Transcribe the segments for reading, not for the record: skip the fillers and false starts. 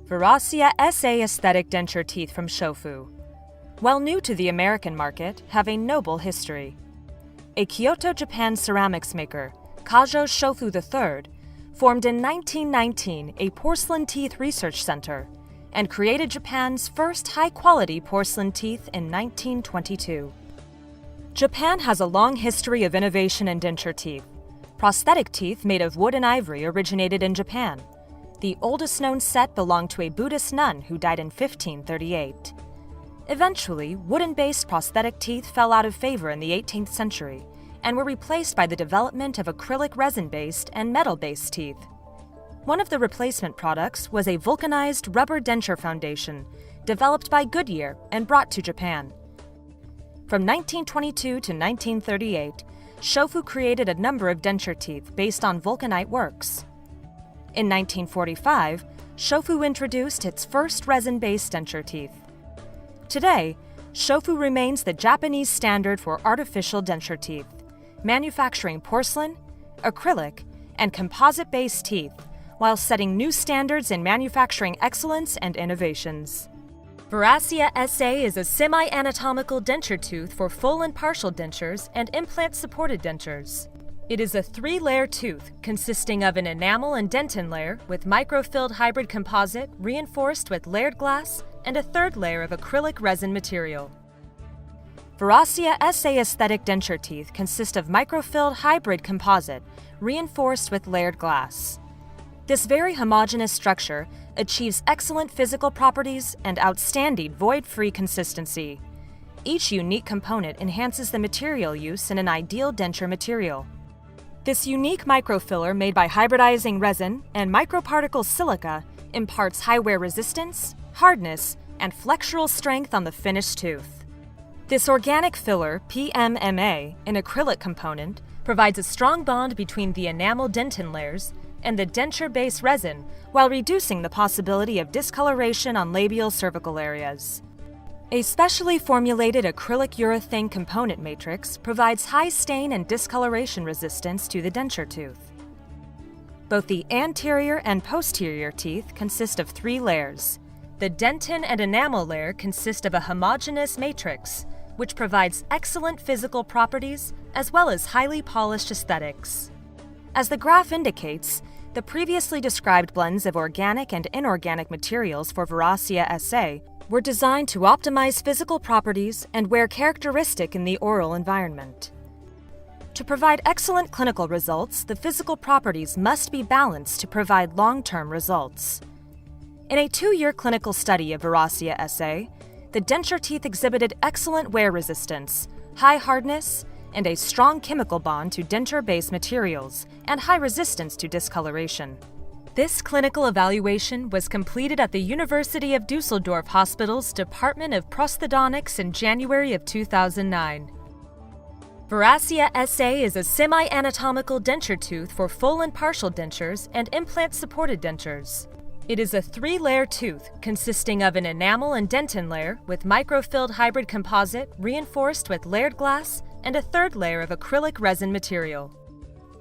Veracia SA aesthetic denture teeth from Shofu. While new to the American market, have a noble history. A Kyoto, Japan ceramics maker, Kajo Shofu III, formed in 1919 a porcelain teeth research center and created Japan's first high-quality porcelain teeth in 1922. Japan has a long history of innovation in denture teeth. Prosthetic teeth made of wood and ivory originated in Japan. The oldest known set belonged to a Buddhist nun who died in 1538. Eventually, wooden-based prosthetic teeth fell out of favor in the 18th century and were replaced by the development of acrylic resin-based and metal-based teeth. One of the replacement products was a vulcanized rubber denture foundation developed by Goodyear and brought to Japan. From 1922 to 1938, Shofu created a number of denture teeth based on vulcanite works. In 1945, Shofu introduced its first resin-based denture teeth. Today, Shofu remains the Japanese standard for artificial denture teeth, manufacturing porcelain, acrylic, and composite-based teeth, while setting new standards in manufacturing excellence and innovations. Veracia SA is a semi-anatomical denture tooth for full and partial dentures and implant-supported dentures. It is a 3-layer tooth consisting of an enamel and dentin layer with microfilled hybrid composite reinforced with layered glass and a 3rd layer of acrylic resin material. Veracia SA aesthetic denture teeth consist of microfilled hybrid composite reinforced with layered glass. This very homogeneous structure achieves excellent physical properties and outstanding void-free consistency. Each unique component enhances the material use in an ideal denture material. This unique microfiller made by hybridizing resin and microparticle silica imparts high wear resistance, hardness, and flexural strength on the finished tooth. This organic filler, PMMA, an acrylic component, provides a strong bond between the enamel dentin layers and the denture-based resin while reducing the possibility of discoloration on labial cervical areas. A specially formulated acrylic urethane component matrix provides high stain and discoloration resistance to the denture tooth. Both the anterior and posterior teeth consist of 3 layers. The dentin and enamel layer consist of a homogeneous matrix, which provides excellent physical properties as well as highly polished aesthetics. As the graph indicates, the previously described blends of organic and inorganic materials for Veracia SA were designed to optimize physical properties and wear characteristic in the oral environment. To provide excellent clinical results, the physical properties must be balanced to provide long-term results. In a 2-year clinical study of Veracia SA, the denture teeth exhibited excellent wear resistance, high hardness, and a strong chemical bond to denture-based materials and high resistance to discoloration. This clinical evaluation was completed at the University of Dusseldorf Hospital's Department of Prosthodontics in January of 2009. Veracia SA is a semi-anatomical denture tooth for full and partial dentures and implant-supported dentures. It is a 3-layer tooth consisting of an enamel and dentin layer with microfilled hybrid composite reinforced with layered glass and a 3rd layer of acrylic resin material.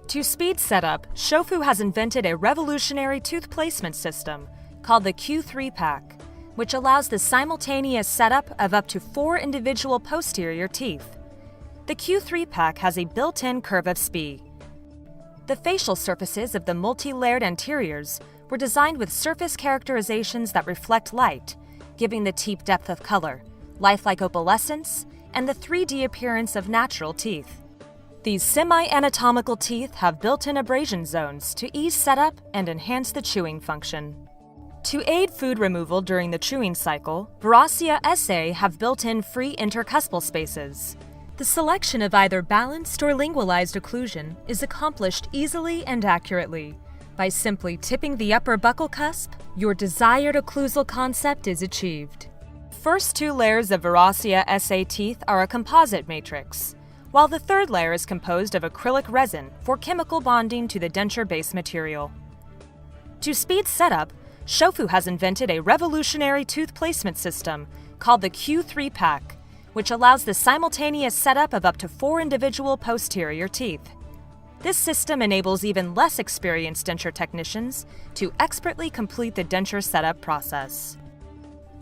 To speed setup, Shofu has invented a revolutionary tooth placement system called the Q3 pack, which allows the simultaneous setup of up to 4 individual posterior teeth. The Q3 pack has a built-in curve of speed. The facial surfaces of the multi-layered anteriors were designed with surface characterizations that reflect light, giving the teeth depth of color, lifelike opalescence, and the 3D appearance of natural teeth. These semi-anatomical teeth have built-in abrasion zones to ease setup and enhance the chewing function. To aid food removal during the chewing cycle, Veracia SA have built-in free intercuspal spaces. The selection of either balanced or lingualized occlusion is accomplished easily and accurately. By simply tipping the upper buccal cusp, your desired occlusal concept is achieved. The first 2 layers of Veracia SA teeth are a composite matrix, while the 3rd layer is composed of acrylic resin for chemical bonding to the denture-based material. To speed setup, Shofu has invented a revolutionary tooth placement system called the Q3 pack, which allows the simultaneous setup of up to 4 individual posterior teeth. This system enables even less experienced denture technicians to expertly complete the denture setup process.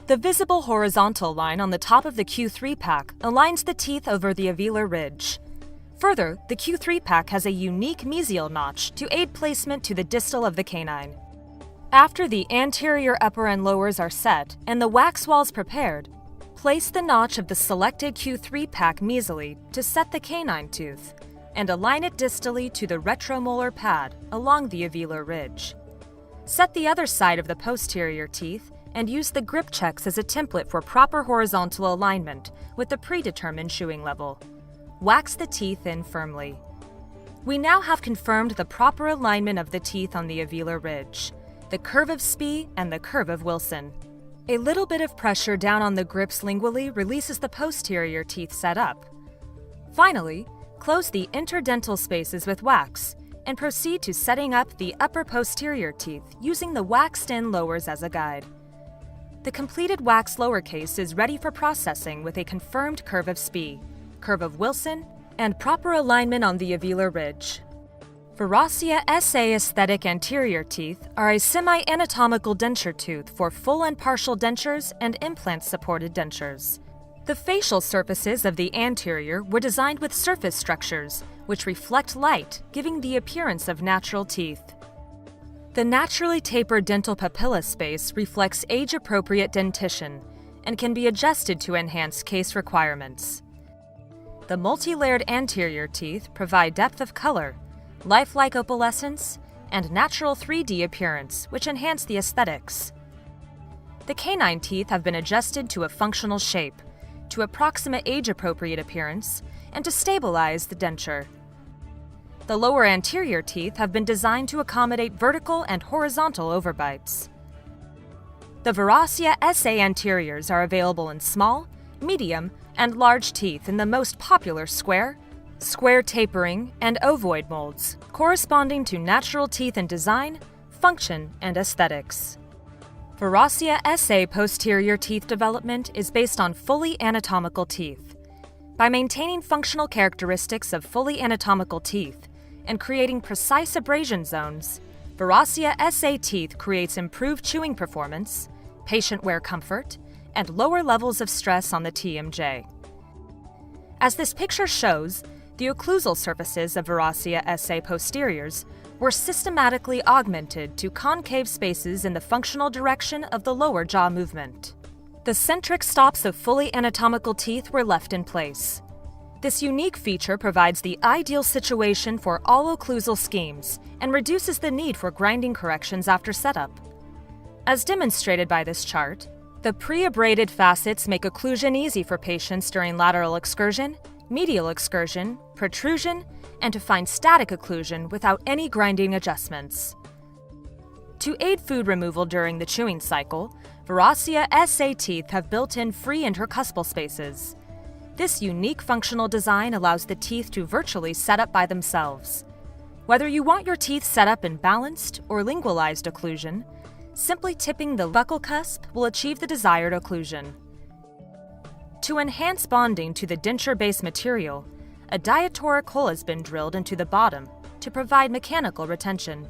The visible horizontal line on the top of the Q3 pack aligns the teeth over the alveolar ridge. Further, the Q3 pack has a unique mesial notch to aid placement to the distal of the canine. After the anterior upper and lowers are set and the wax walls prepared, place the notch of the selected Q3 pack mesally to set the canine tooth, and align it distally to the retromolar pad along the alveolar ridge. Set the other side of the posterior teeth and use the grip checks as a template for proper horizontal alignment with the predetermined chewing level. Wax the teeth in firmly. We now have confirmed the proper alignment of the teeth on the alveolar ridge, the curve of Spee and the curve of Wilson. A little bit of pressure down on the grips lingually releases the posterior teeth set up. Finally, close the interdental spaces with wax and proceed to setting up the upper posterior teeth using the waxed-in lowers as a guide. The completed wax lower case is ready for processing with a confirmed curve of Spee, curve of Wilson, and proper alignment on the alveolar ridge. Veracia SA aesthetic anterior teeth are a semi-anatomical denture tooth for full and partial dentures and implant-supported dentures. The facial surfaces of the anterior were designed with surface structures, which reflect light, giving the appearance of natural teeth. The naturally tapered dental papilla space reflects age-appropriate dentition and can be adjusted to enhance case requirements. The multi-layered anterior teeth provide depth of color, lifelike opalescence, and natural 3D appearance, which enhance the aesthetics. The canine teeth have been adjusted to a functional shape, to approximate age-appropriate appearance, and to stabilize the denture. The lower anterior teeth have been designed to accommodate vertical and horizontal overbites. The Veracia SA anteriors are available in small, medium, and large teeth in the most popular square tapering, and ovoid molds, corresponding to natural teeth in design, function, and aesthetics. Veracia SA posterior teeth development is based on fully anatomical teeth. By maintaining functional characteristics of fully anatomical teeth and creating precise abrasion zones, Veracia SA teeth creates improved chewing performance, patient wear comfort, and lower levels of stress on the TMJ. As this picture shows, the occlusal surfaces of Veracia SA posteriors were systematically augmented to concave spaces in the functional direction of the lower jaw movement. The centric stops of fully anatomical teeth were left in place. This unique feature provides the ideal situation for all occlusal schemes and reduces the need for grinding corrections after setup. As demonstrated by this chart, the pre-abraded facets make occlusion easy for patients during lateral excursion, medial excursion, protrusion, and to find static occlusion without any grinding adjustments. To aid food removal during the chewing cycle, Veracia SA teeth have built-in free intercuspal spaces. This unique functional design allows the teeth to virtually set up by themselves. Whether you want your teeth set up in balanced or lingualized occlusion, simply tipping the buccal cusp will achieve the desired occlusion. To enhance bonding to the denture-based material, a diatoric hole has been drilled into the bottom to provide mechanical retention.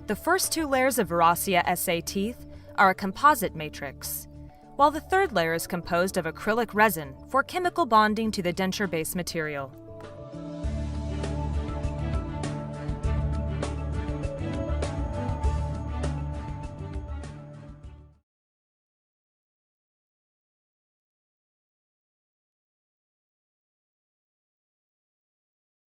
The first two layers of Veracia SA teeth are a composite matrix, while the third layer is composed of acrylic resin for chemical bonding to the denture-based material.